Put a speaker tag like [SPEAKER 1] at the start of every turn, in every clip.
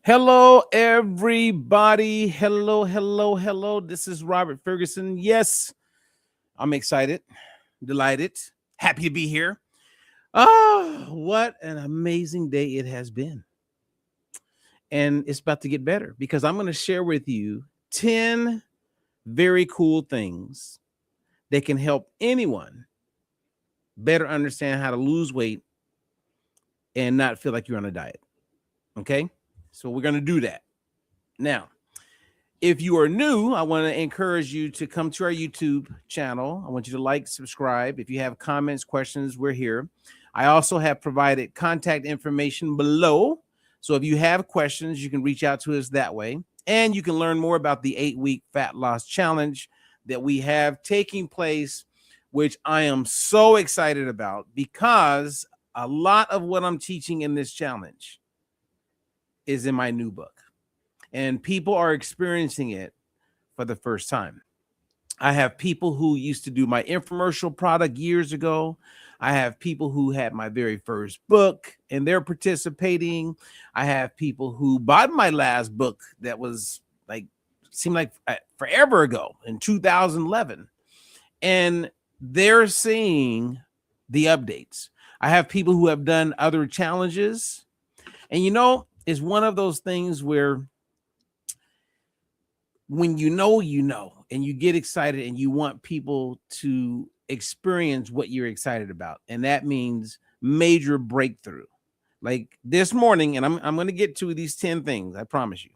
[SPEAKER 1] Hello, everybody. Hello, hello, hello. This is Robert Ferguson. Yes, I'm excited, delighted, happy to be here. Oh, what an amazing day it has been. And it's about to get better because I'm going to share with you 10 very cool things that can help anyone better understand how to lose weight and not feel like you're on a diet. Okay? So we're going to do that. Now, if you are new, I want to encourage you to come to our YouTube channel. I want you to like, subscribe. If you have comments, questions, we're here. I also have provided contact information below. So if you have questions, you can reach out to us that way. And you can learn more about the 8-week fat loss challenge that we have taking place, which I am so excited about because a lot of what I'm teaching in this challenge is in my new book. And people are experiencing it for the first time. I have people who used to do my infomercial product years ago. I have people who had my very first book and they're participating. I have people who bought my last book that was seemed like forever ago in 2011. And they're seeing the updates. I have people who have done other challenges. And it's one of those things where when you know, and you get excited and you want people to experience what you're excited about. And that means major breakthrough. Like this morning, and I'm going to get to these 10 things, I promise you.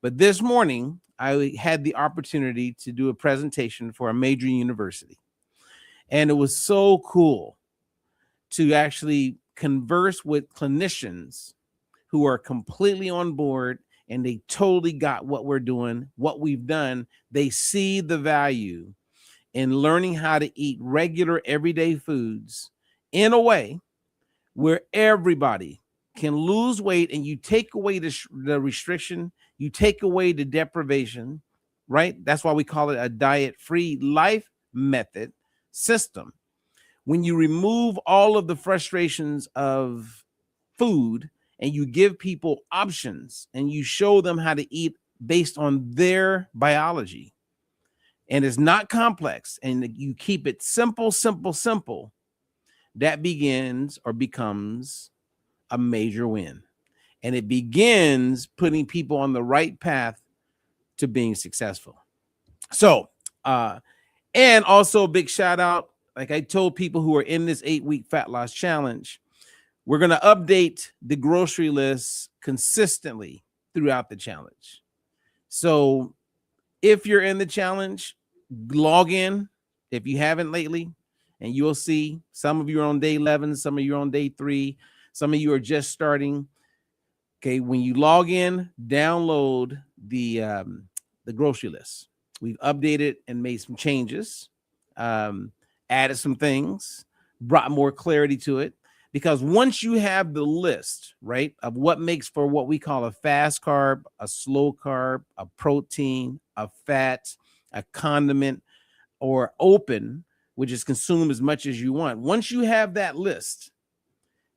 [SPEAKER 1] But this morning, I had the opportunity to do a presentation for a major university. And it was so cool to actually converse with clinicians who are completely on board and they totally got what we're doing, what we've done. They see the value in learning how to eat regular everyday foods in a way where everybody can lose weight, and you take away the restriction, you take away the deprivation, right? That's why we call it a diet-free life method system. When you remove all of the frustrations of food, and you give people options and you show them how to eat based on their biology, and it's not complex, and you keep it simple, that begins or becomes a major win. And it begins putting people on the right path to being successful. So, and also a big shout out, like I told people who are in this 8-week fat loss challenge, we're going to update the grocery list consistently throughout the challenge. So if you're in the challenge, log in if you haven't lately, and you'll see some of you are on day 11, some of you are on day 3, some of you are just starting. Okay, when you log in, download the grocery list. We've updated and made some changes, added some things, brought more clarity to it. Because once you have the list, right, of what makes for what we call a fast carb, a slow carb, a protein, a fat, a condiment, or open, which is consume as much as you want. Once you have that list,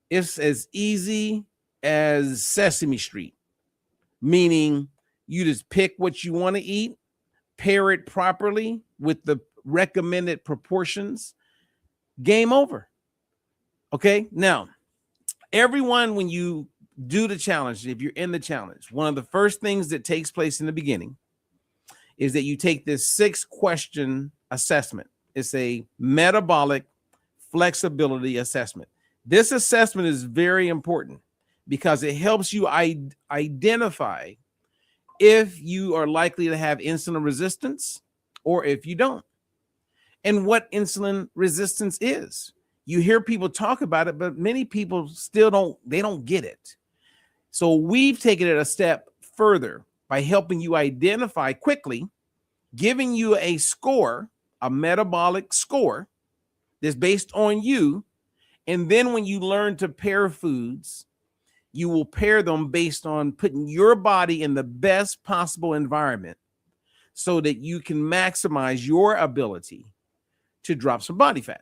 [SPEAKER 1] it's as easy as Sesame Street, meaning you just pick what you want to eat, pair it properly with the recommended proportions, game over. Okay, now, everyone, when you do the challenge, if you're in the challenge, one of the first things that takes place in the beginning is that you take this 6-question assessment. It's a metabolic flexibility assessment. This assessment is very important because it helps you identify if you are likely to have insulin resistance or if you don't, and what insulin resistance is. You hear people talk about it, but many people still don't get it. So we've taken it a step further by helping you identify quickly, giving you a score, a metabolic score that's based on you. And then when you learn to pair foods, you will pair them based on putting your body in the best possible environment so that you can maximize your ability to drop some body fat.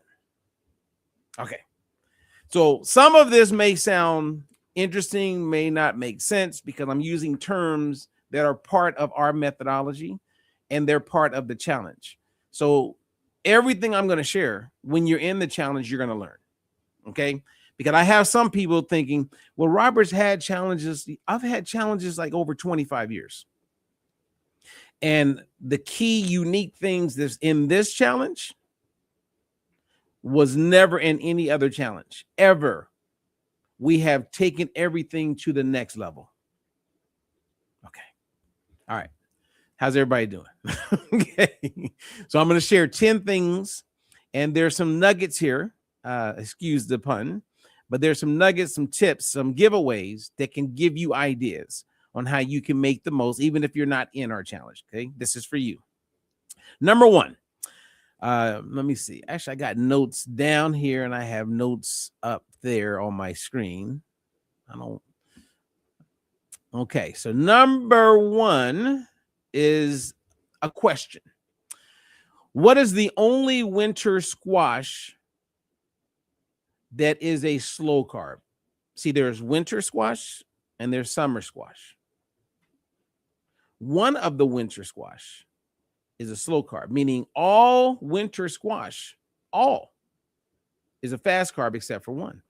[SPEAKER 1] Okay. So some of this may sound interesting, may not make sense because I'm using terms that are part of our methodology and they're part of the challenge. So everything I'm going to share, when you're in the challenge, you're going to learn. Okay. Because I have some people thinking, well, Robert's had challenges. I've had challenges like over 25 years. And the key unique things that's in this challenge was never in any other challenge ever. We have taken everything to the next level. Okay. All right. How's everybody doing? Okay. So I'm going to share 10 things, and there's some nuggets here. Excuse the pun, but there's some nuggets, some tips, some giveaways that can give you ideas on how you can make the most, even if you're not in our challenge. Okay. This is for you. Number one. Let me see. Actually, I got notes down here and I have notes up there on my screen. Okay. So number one is a question. What is the only winter squash that is a slow carb? See, there's winter squash and there's summer squash. One of the winter squash is a slow carb, meaning all winter squash, all is a fast carb except for one.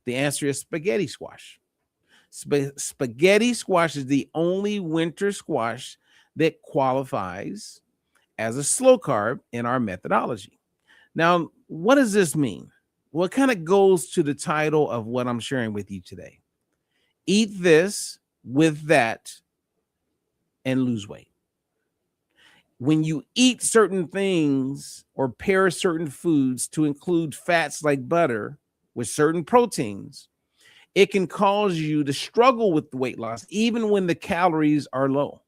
[SPEAKER 1] The answer is spaghetti squash. Spaghetti squash is the only winter squash that qualifies as a slow carb in our methodology. Now, what does this mean? Well, it kind of goes to the title of what I'm sharing with you today. Eat this with that and lose weight. When you eat certain things or pair certain foods to include fats like butter with certain proteins, it can cause you to struggle with the weight loss, even when the calories are low.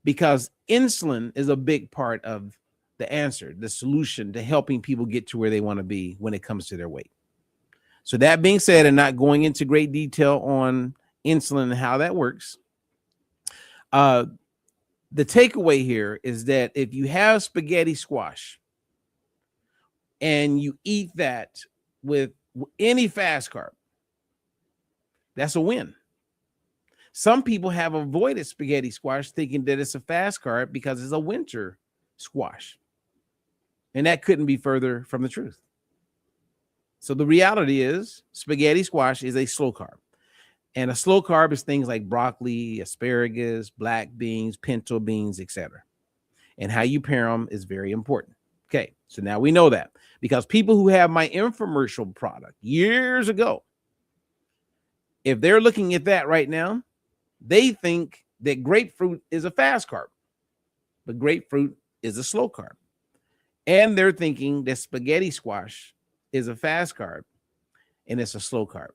[SPEAKER 1] Because insulin is a big part of the answer, the solution to helping people get to where they want to be when it comes to their weight. So that being said, and not going into great detail on insulin and how that works, the takeaway here is that if you have spaghetti squash and you eat that with any fast carb, that's a win. Some people have avoided spaghetti squash thinking that it's a fast carb because it's a winter squash. And that couldn't be further from the truth. So the reality is spaghetti squash is a slow carb. And a slow carb is things like broccoli, asparagus, black beans, pinto beans, etc. And how you pair them is very important. Okay, so now we know that because people who have my infomercial product years ago, if they're looking at that right now, they think that grapefruit is a fast carb, but grapefruit is a slow carb. And they're thinking that spaghetti squash is a fast carb and it's a slow carb.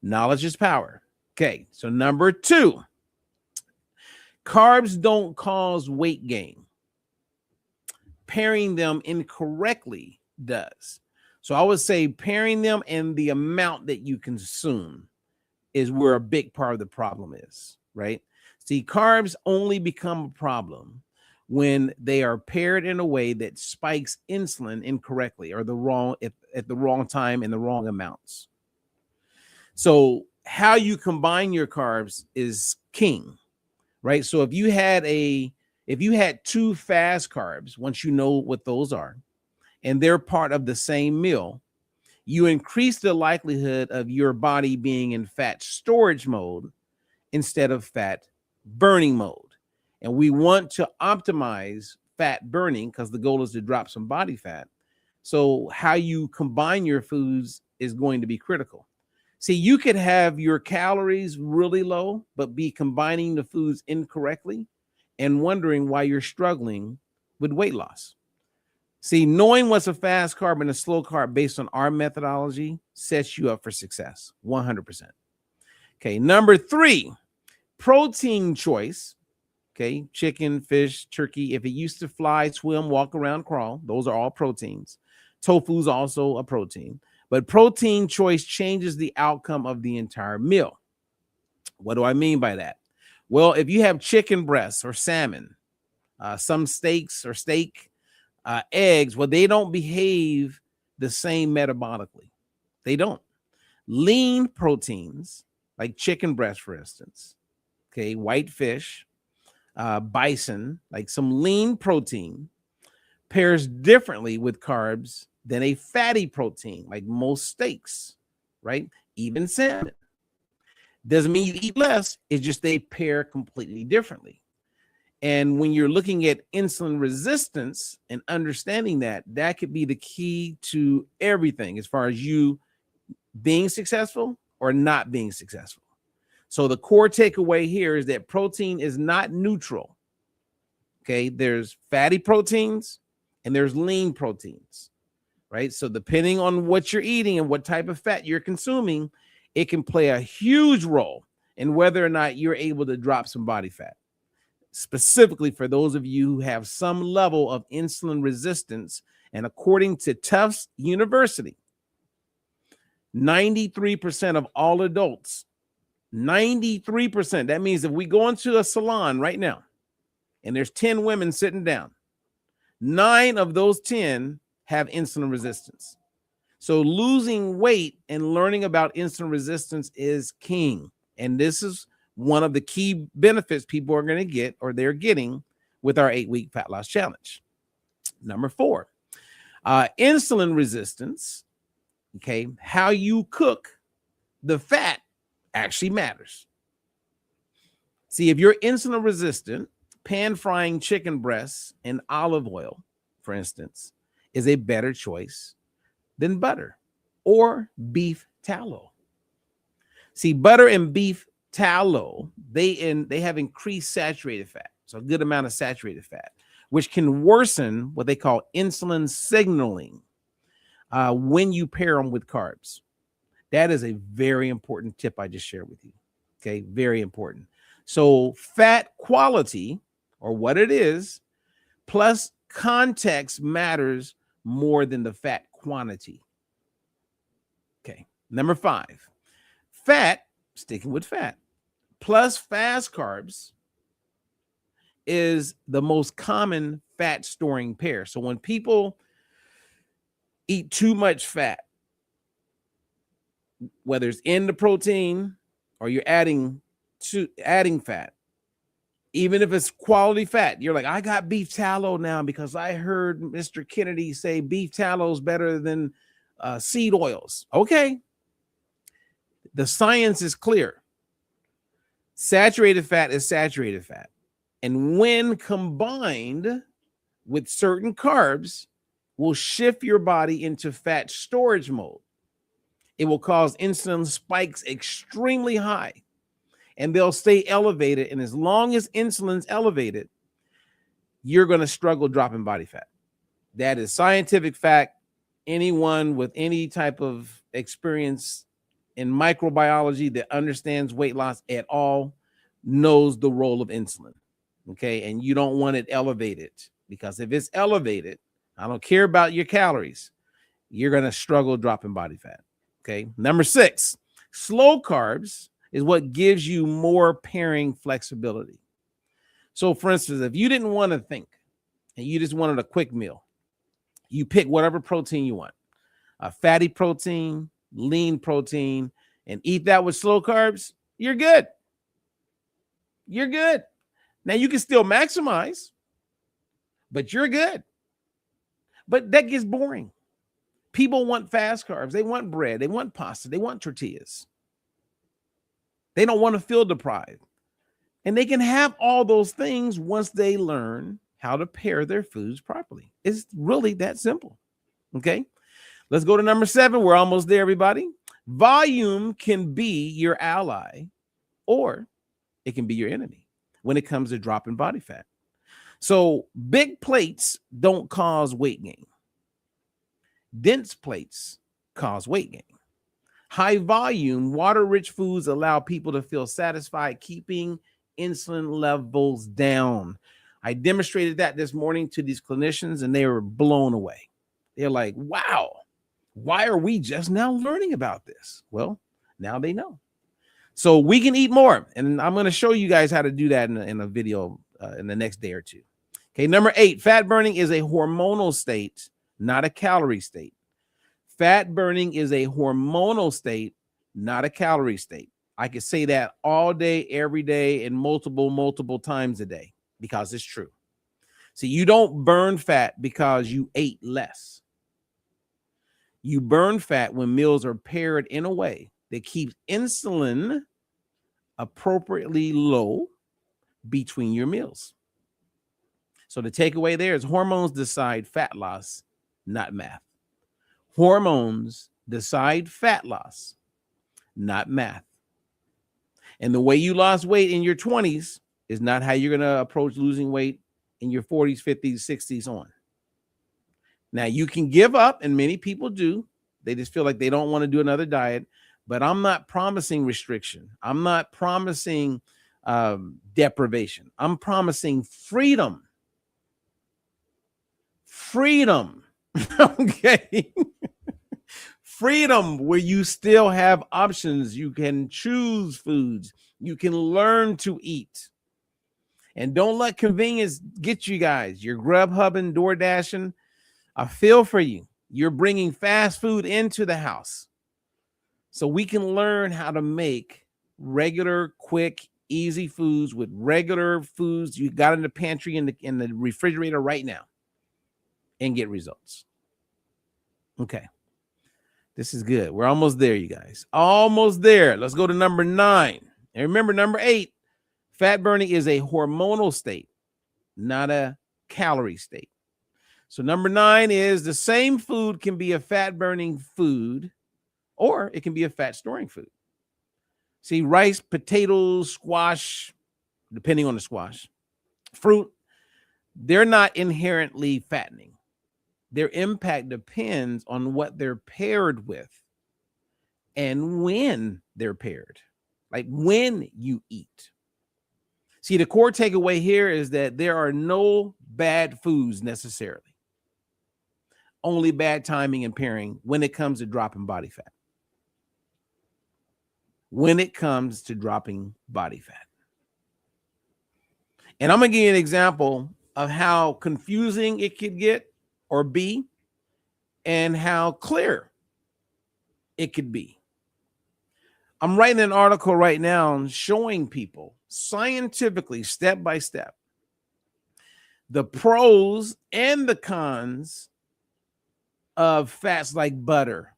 [SPEAKER 1] Knowledge is power. Okay, so number two, carbs don't cause weight gain. Pairing them incorrectly does. So I would say pairing them and the amount that you consume is where a big part of the problem is, right? See, carbs only become a problem when they are paired in a way that spikes insulin incorrectly or at the wrong time in the wrong amounts. So how you combine your carbs is king, right? So if you had two fast carbs, once you know what those are, and they're part of the same meal, you increase the likelihood of your body being in fat storage mode instead of fat burning mode. And we want to optimize fat burning because the goal is to drop some body fat. So how you combine your foods is going to be critical. See, you could have your calories really low, but be combining the foods incorrectly and wondering why you're struggling with weight loss. See, knowing what's a fast carb and a slow carb based on our methodology sets you up for success, 100%. Okay, number three, protein choice. Okay, chicken, fish, turkey. If it used to fly, swim, walk around, crawl, those are all proteins. Tofu is also a protein. But protein choice changes the outcome of the entire meal. What do I mean by that? Well, if you have chicken breasts or salmon, some steaks or steak, eggs, well, they don't behave the same metabolically. They don't. Lean proteins, like chicken breast, for instance, okay, white fish, bison, like some lean protein, pairs differently with carbs than a fatty protein, like most steaks, right? Even salmon. Doesn't mean you eat less, it's just they pair completely differently. And when you're looking at insulin resistance and understanding that, that could be the key to everything as far as you being successful or not being successful. So the core takeaway here is that protein is not neutral. Okay, there's fatty proteins and there's lean proteins, right? So depending on what you're eating and what type of fat you're consuming, it can play a huge role in whether or not you're able to drop some body fat. Specifically for those of you who have some level of insulin resistance, and according to Tufts University, 93% of all adults, 93%, that means if we go into a salon right now and there's 10 women sitting down, 9 of those 10 have insulin resistance. So losing weight and learning about insulin resistance is king. And this is one of the key benefits people are going to get, or they're getting, with our 8-week fat loss challenge. Number 4, insulin resistance. Okay, how you cook the fat actually matters. See, if you're insulin resistant, pan frying chicken breasts in olive oil, for instance, is a better choice than butter or beef tallow. See, butter and beef tallow, they have increased saturated fat, so a good amount of saturated fat, which can worsen what they call insulin signaling when you pair them with carbs. That is a very important tip I just shared with you. Okay, very important. So fat quality, or what it is, plus context matters more than the fat quantity. Okay, number 5, fat, sticking with fat, plus fast carbs is the most common fat storing pair. So when people eat too much fat, whether it's in the protein or you're adding fat, even if it's quality fat, you're like, I got beef tallow now because I heard Mr. Kennedy say beef tallow is better than seed oils. Okay. The science is clear. Saturated fat is saturated fat. And when combined with certain carbs, will shift your body into fat storage mode. It will cause insulin spikes extremely high, and they'll stay elevated. And as long as insulin's elevated, you're going to struggle dropping body fat. That is scientific fact. Anyone with any type of experience in microbiology that understands weight loss at all knows the role of insulin. Okay. And you don't want it elevated, because if it's elevated, I don't care about your calories, you're going to struggle dropping body fat. Okay. Number 6, slow carbs is what gives you more pairing flexibility. So for instance, if you didn't want to think and you just wanted a quick meal, you pick whatever protein you want, a fatty protein, lean protein, and eat that with slow carbs, you're good. You're good. Now you can still maximize, but you're good. But that gets boring. People want fast carbs. They want bread. They want pasta. They want tortillas. They don't want to feel deprived. And they can have all those things once they learn how to pair their foods properly. It's really that simple. Okay. Let's go to number 7. We're almost there, everybody. Volume can be your ally, or it can be your enemy when it comes to dropping body fat. So big plates don't cause weight gain. Dense plates cause weight gain. High volume, water-rich foods allow people to feel satisfied, keeping insulin levels down. I demonstrated that this morning to these clinicians, and they were blown away. They're like, wow, why are we just now learning about this? Well, now they know. So we can eat more, and I'm going to show you guys how to do that in a video in the next day or two. Okay, number 8, fat burning is a hormonal state, not a calorie state. Fat burning is a hormonal state, not a calorie state. I could say that all day, every day, and multiple times a day because it's true. See, you don't burn fat because you ate less. You burn fat when meals are paired in a way that keeps insulin appropriately low between your meals. So the takeaway there is hormones decide fat loss, not math. Hormones decide fat loss, not math. And the way you lost weight in your 20s is not how you're going to approach losing weight in your 40s, 50s, 60s on. Now, you can give up, and many people do. They just feel like they don't want to do another diet. But I'm not promising restriction. I'm not promising deprivation. I'm promising freedom. Freedom. Okay. Freedom where you still have options. You can choose foods. You can learn to eat. And don't let convenience get you guys. You're Grubhubbing, DoorDashing. I feel for you. You're bringing fast food into the house. So we can learn how to make regular, quick, easy foods with regular foods you got in the pantry in the refrigerator right now and get results. Okay. This is good. We're almost there, you guys. Almost there. Let's go to number 9. And remember, number 8, fat burning is a hormonal state, not a calorie state. So number 9 is the same food can be a fat burning food, or it can be a fat storing food. See, rice, potatoes, squash, depending on the squash, fruit, they're not inherently fattening. Their impact depends on what they're paired with and when they're paired, like when you eat. See, the core takeaway here is that there are no bad foods necessarily, only bad timing and pairing when it comes to dropping body fat. When it comes to dropping body fat. And I'm going to give you an example of how confusing it could get or be, and how clear it could be. I'm writing an article right now showing people scientifically, step by step, the pros and the cons of fats like butter,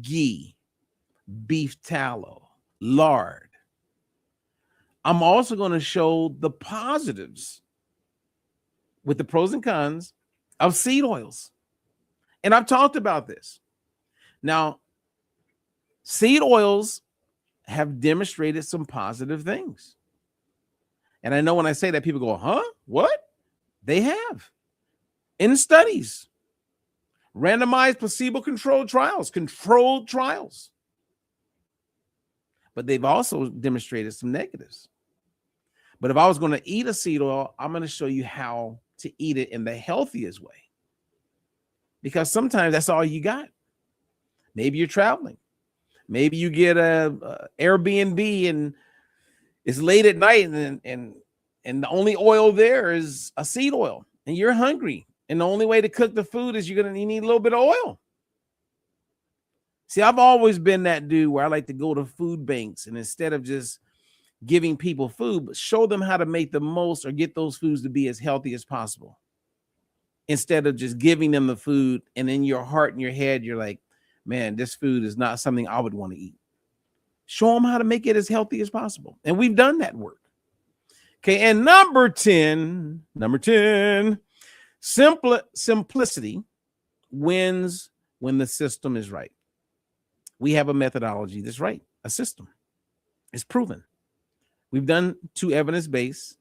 [SPEAKER 1] ghee, beef tallow, lard. I'm also going to show the positives with the pros and cons of seed oils. And I've talked about this. Now, seed oils have demonstrated some positive things. And I know when I say that, people go, huh? What? They have. In studies, randomized placebo-controlled trials. But they've also demonstrated some negatives. But if I was going to eat a seed oil, I'm going to show you how to eat it in the healthiest way. Because sometimes that's all you got. Maybe you're traveling. Maybe you get a Airbnb and it's late at night and the only oil there is a seed oil and you're hungry. And the only way to cook the food is you need a little bit of oil. See, I've always been that dude where I like to go to food banks and instead of just giving people food, but show them how to make the most or get those foods to be as healthy as possible. Instead of just giving them the food and in your heart and your head, you're like, man, this food is not something I would want to eat. Show them how to make it as healthy as possible. And we've done that work. Okay. And number 10, simplicity wins when the system is right. We have a methodology that's right, a system. It's proven. We've done 2 evidence-based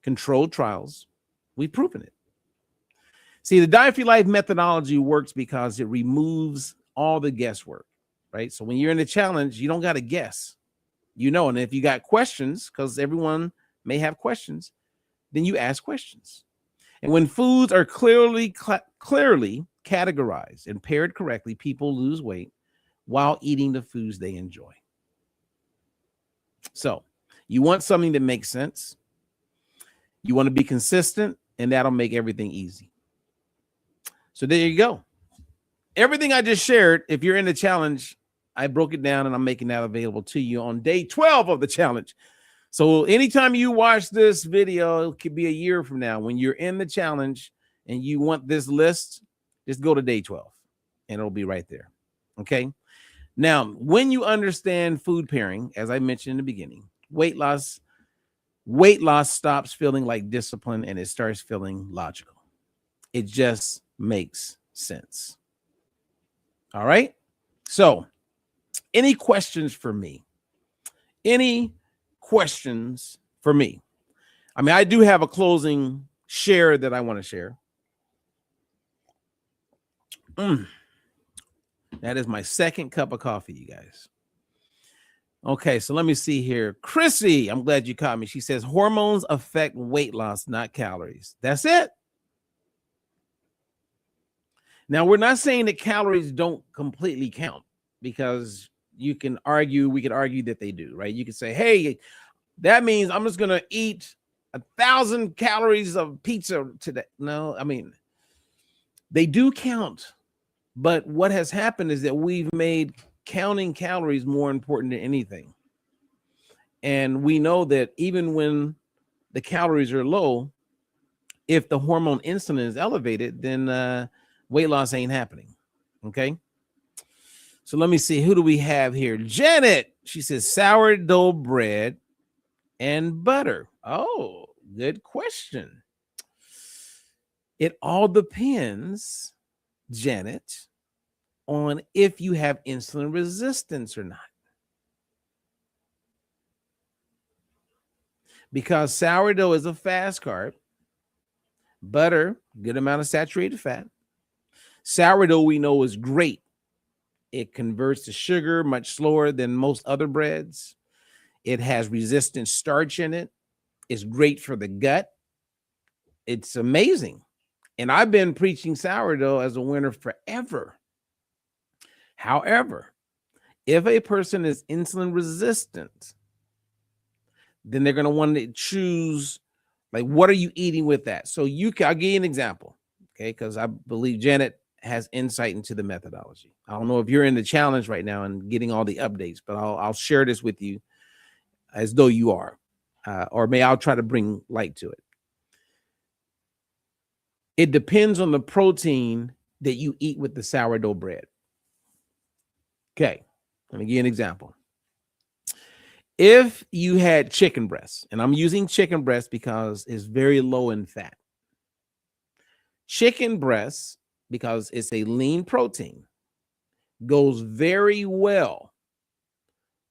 [SPEAKER 1] controlled trials. We've proven it. See, the Diet for Life methodology works because it removes all the guesswork, right? So when you're in a challenge, you don't got to guess, and if you got questions, because everyone may have questions, then you ask questions. And when foods are clearly categorized and paired correctly, people lose weight while eating the foods they enjoy. So you want something that makes sense. You want to be consistent, and that'll make everything easy. So there you go. Everything I just shared, if you're in the challenge, I broke it down and I'm making that available to you on day 12 of the challenge. So anytime you watch this video, it could be a year from now when you're in the challenge and you want this list, just go to day 12 and it'll be right there. Okay. Now, when you understand food pairing, as I mentioned in the beginning, weight loss stops feeling like discipline and it starts feeling logical. It just makes sense. All right. So, any questions for me? Any questions for me? I mean, I do have a closing share that I want to share. That is my second cup of coffee, you guys. Okay, so let me see here. Chrissy, I'm glad you caught me. She says hormones affect weight loss, not calories. That's it. Now, we're not saying that calories don't completely count, because we could argue that they do, right? You could say, hey, that means I'm just going to eat 1,000 calories of pizza today. No, I mean, they do count. But what has happened is that we've made counting calories more important than anything. And we know that even when the calories are low, if the hormone insulin is elevated, then weight loss ain't happening. Okay. So let me see. Who do we have here? Janet. She says sourdough bread and butter. Oh, good question. It all depends, Janet, on if you have insulin resistance or not. Because sourdough is a fast carb, butter, good amount of saturated fat. Sourdough, we know, is great. It converts to sugar much slower than most other breads. It has resistant starch in it. It's great for the gut. It's amazing. And I've been preaching sourdough as a winner forever. However, if a person is insulin resistant, then they're going to want to choose, like, what are you eating with that? So I'll give you an example, okay? Because I believe Janet has insight into the methodology. I don't know if you're in the challenge right now and getting all the updates, but I'll share this with you as though you are, or maybe I'll try to bring light to it. It depends on the protein that you eat with the sourdough bread. Okay, let me give you an example. If you had chicken breast, and I'm using chicken breast because it's very low in fat. Chicken breast, because it's a lean protein, goes very well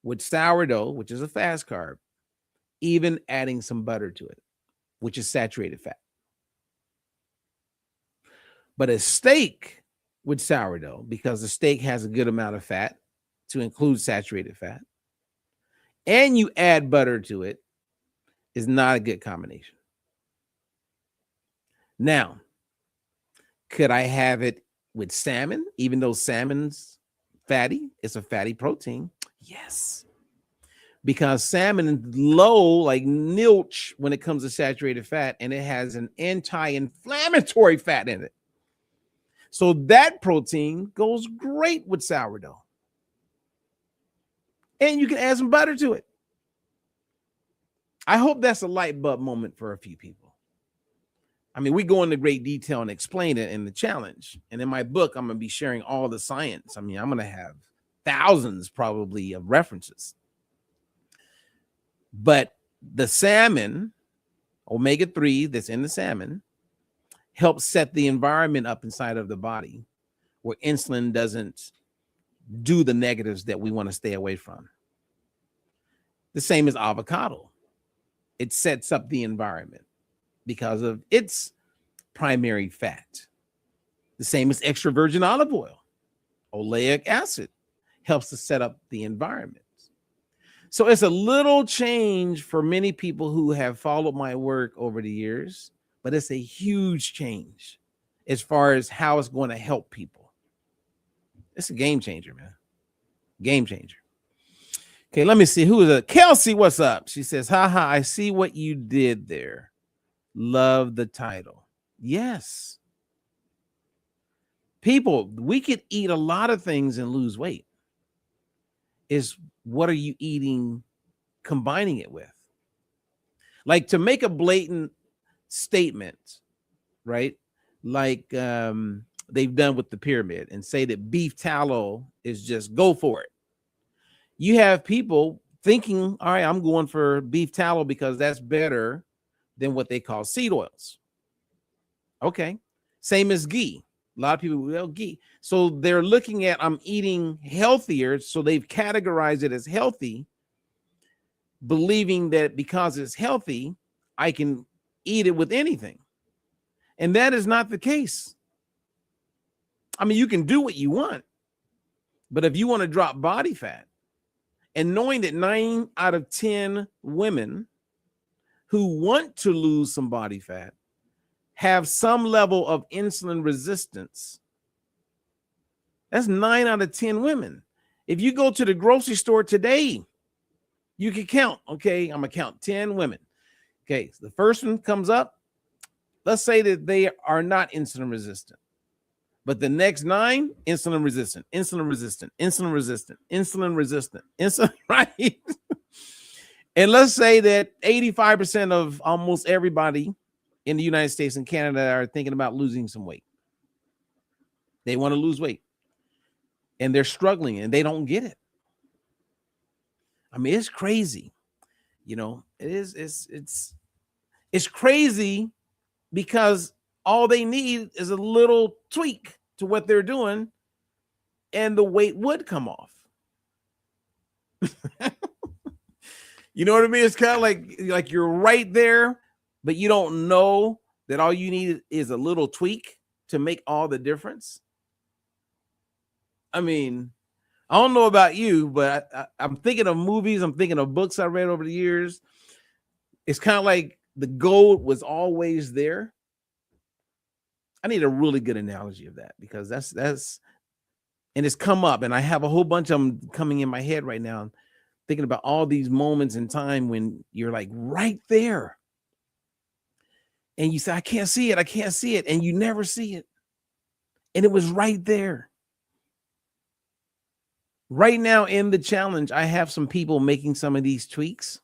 [SPEAKER 1] with sourdough, which is a fast carb, even adding some butter to it, which is saturated fat. But a steak with sourdough, because the steak has a good amount of fat to include saturated fat, and you add butter to it, is not a good combination. Now, could I have it with salmon, even though salmon's fatty? It's a fatty protein. Yes. Because salmon is low, like nilch, when it comes to saturated fat, and it has an anti-inflammatory fat in it. So that protein goes great with sourdough. And you can add some butter to it. I hope that's a light bulb moment for a few people. I mean, we go into great detail and explain it in the challenge. And in my book, I'm going to be sharing all the science. I mean, I'm going to have thousands probably of references. But the salmon, omega-3 that's in the salmon, helps set the environment up inside of the body where insulin doesn't do the negatives that we want to stay away from. The same as avocado. It sets up the environment because of its primary fat. The same as extra virgin olive oil. Oleic acid helps to set up the environment. So it's a little change for many people who have followed my work over the years, but it's a huge change as far as how it's going to help people. It's a game changer, man. Game changer. Okay, let me see. Who is it? Kelsey, what's up? She says, haha, I see what you did there. Love the title. Yes. People, we could eat a lot of things and lose weight. is what are you eating, combining it with? Like, to make a blatant statement, right? Like they've done with the pyramid, and say that beef tallow is just go for it. You have people thinking, all right, I'm going for beef tallow because that's better than what they call seed oils. Okay. Same as ghee. A lot of people, well, ghee. So they're looking at, I'm eating healthier. So they've categorized it as healthy, believing that because it's healthy, I can eat it with anything. And that is not the case. I mean, you can do what you want, but if you want to drop body fat, and knowing that 9 out of 10 women who want to lose some body fat have some level of insulin resistance, that's 9 out of 10 women. If you go to the grocery store today, you can count. Okay, I'm gonna count 10 women. Okay, so the first one comes up. Let's say that they are not insulin resistant, but the next 9, insulin resistant, insulin resistant, insulin resistant, insulin resistant, insulin, right? And let's say that 85% of almost everybody in the United States and Canada are thinking about losing some weight. They want to lose weight, and they're struggling, and they don't get it. I mean, it's crazy. You know, it is. It's crazy because all they need is a little tweak to what they're doing, and the weight would come off. You know what I mean? It's kind of like you're right there, but you don't know that all you need is a little tweak to make all the difference. I mean, I don't know about you, but I'm thinking of movies. I'm thinking of books I read over the years. It's kind of like the gold was always there. I need a really good analogy of that, because that's and it's come up, and I have a whole bunch of them coming in my head right now. I'm thinking about all these moments in time when you're like right there, and you say, I can't see it, I can't see it, and you never see it, and it was right there. Right now in the challenge, I have some people making some of these tweaks,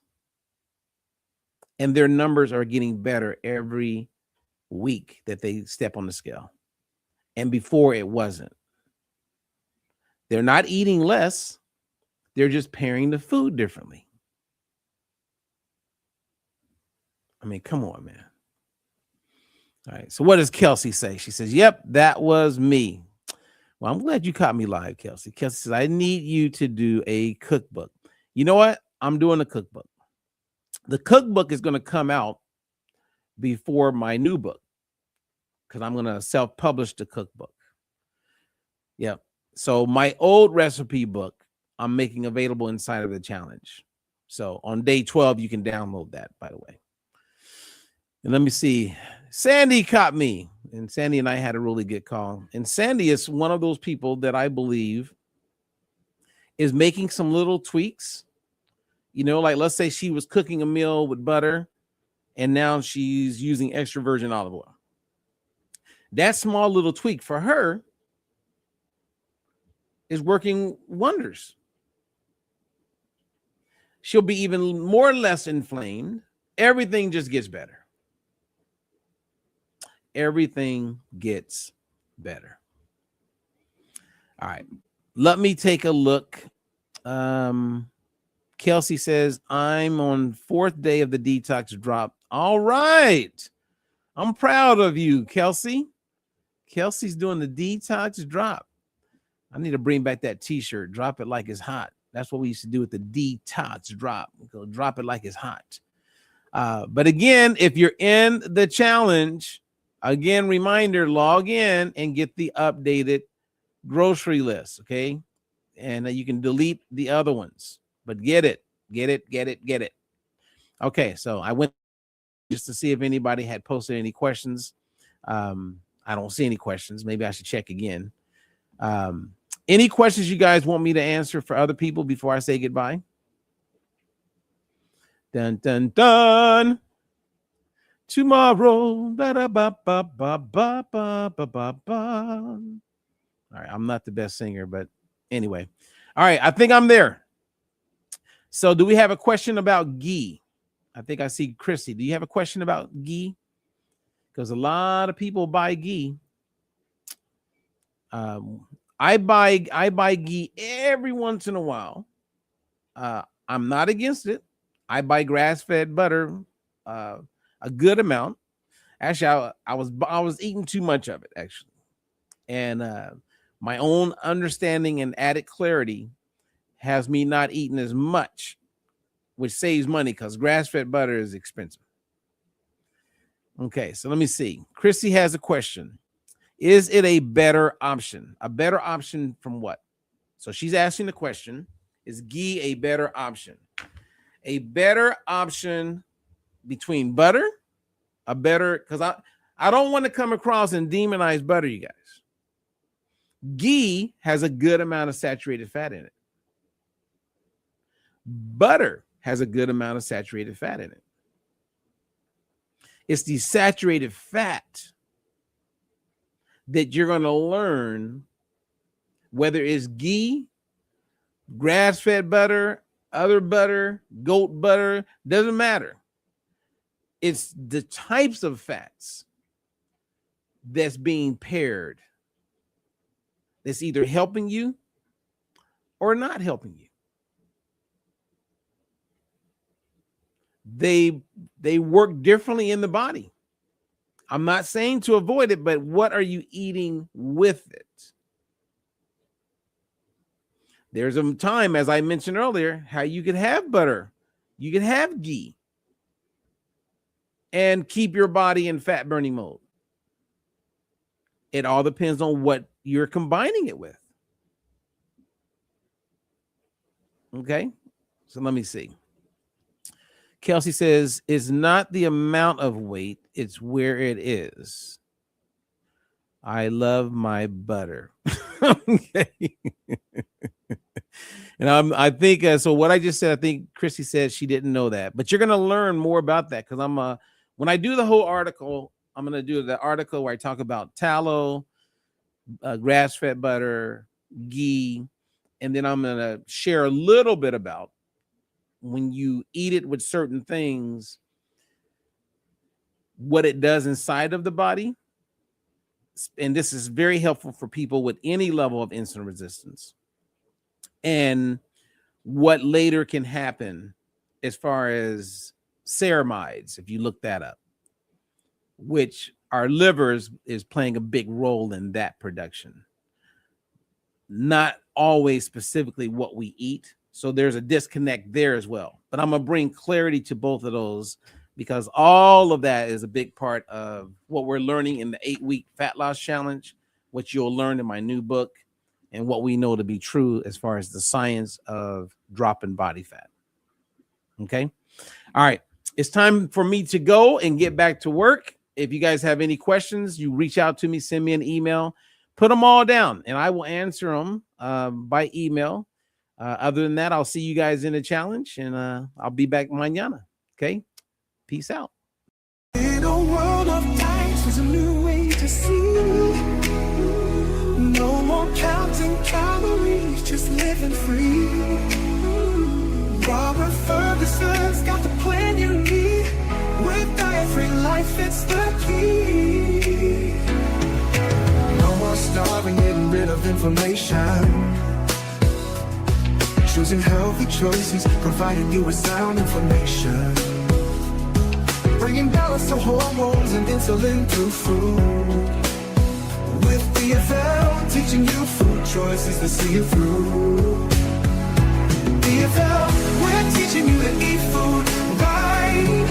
[SPEAKER 1] and their numbers are getting better every week that they step on the scale. And before, it wasn't. They're not eating less. They're just pairing the food differently. I mean, come on, man. All right. So what does Kelsey say? She says, yep, that was me. Well, I'm glad you caught me live, Kelsey. Kelsey says, I need you to do a cookbook. You know what? I'm doing a cookbook. The cookbook is going to come out before my new book, because I'm going to self-publish the cookbook. Yep. So my old recipe book, I'm making available inside of the challenge. So on day 12, you can download that, by the way. And let me see. Sandy caught me. And Sandy and I had a really good call. And Sandy is one of those people that I believe is making some little tweaks. You know, like let's say she was cooking a meal with butter, and now she's using extra virgin olive oil. That small little tweak for her is working wonders. She'll be even more or less inflamed. Everything just gets better. Everything gets better. All right. Let me take a look. Kelsey says, I'm on 4th day of the detox drop. All right. I'm proud of you, Kelsey. Kelsey's doing the detox drop. I need to bring back that t-shirt. Drop it like it's hot. That's what we used to do with the detox drop. We'll drop it like it's hot. But again, if you're in the challenge, again, reminder, log in and get the updated grocery list, okay? And you can delete the other ones, but get it. Okay, so I went just to see if anybody had posted any questions. I don't see any questions. Maybe I should check again. Any questions you guys want me to answer for other people before I say goodbye? Dun, dun, dun. Tomorrow. All right, I'm not the best singer, but anyway. All right, I think I'm there. So do we have a question about ghee? I think I see Chrissy. Do you have a question about ghee? Because a lot of people buy ghee. I buy ghee every once in a while. I'm not against it. I buy grass-fed butter a good amount. Actually, I was eating too much of it, actually. And my own understanding and added clarity has me not eating as much, which saves money because grass-fed butter is expensive. Okay, so let me see. Chrissy has a question. Is it a better option? A better option from what? So she's asking the question, is ghee a better option? A better option between butter, because I don't want to come across and demonize butter, you guys. Ghee has a good amount of saturated fat in it. Butter has a good amount of saturated fat in it. It's the saturated fat that you're going to learn, whether it's ghee, grass-fed butter, other butter, goat butter, doesn't matter. It's the types of fats that's being paired that's either helping you or not helping you. They work differently in the body. I'm not saying to avoid it, but what are you eating with it? There's a time, as I mentioned earlier, how you could have butter, you could have ghee, and keep your body in fat burning mode. It all depends on what you're combining it with. Okay, so let me see. Kelsey says, it's not the amount of weight, it's where it is. I love my butter. Okay. And I think, so what I just said, I think Chrissy said she didn't know that, but you're going to learn more about that because when I do the whole article, I'm going to do the article where I talk about tallow, grass-fed butter, ghee, and then I'm going to share a little bit about when you eat it with certain things, what it does inside of the body. And this is very helpful for people with any level of insulin resistance. And what later can happen as far as ceramides, if you look that up, which our livers is playing a big role in that production. Not always specifically what we eat. So there's a disconnect there as well. But I'm going to bring clarity to both of those because all of that is a big part of what we're learning in the 8-week fat loss challenge, which you'll learn in my new book, and what we know to be true as far as the science of dropping body fat. Okay. All right. It's time for me to go and get back to work. If you guys have any questions, you reach out to me, send me an email, put them all down, and I will answer them by email. Other than that, I'll see you guys in the challenge, and I'll be back mañana. Okay. Peace out.
[SPEAKER 2] In a world of dice, there's a new way to see. No more counting calories, just living free. Robert Ferguson's got the plan you need. With diet-free life, it's the key. No more starving, getting rid of inflammation. Choosing healthy choices, providing you with sound information. Bringing balance to hormones and insulin through food. With DFL, teaching you food choices to see you through. DFL, we're teaching you to eat food right.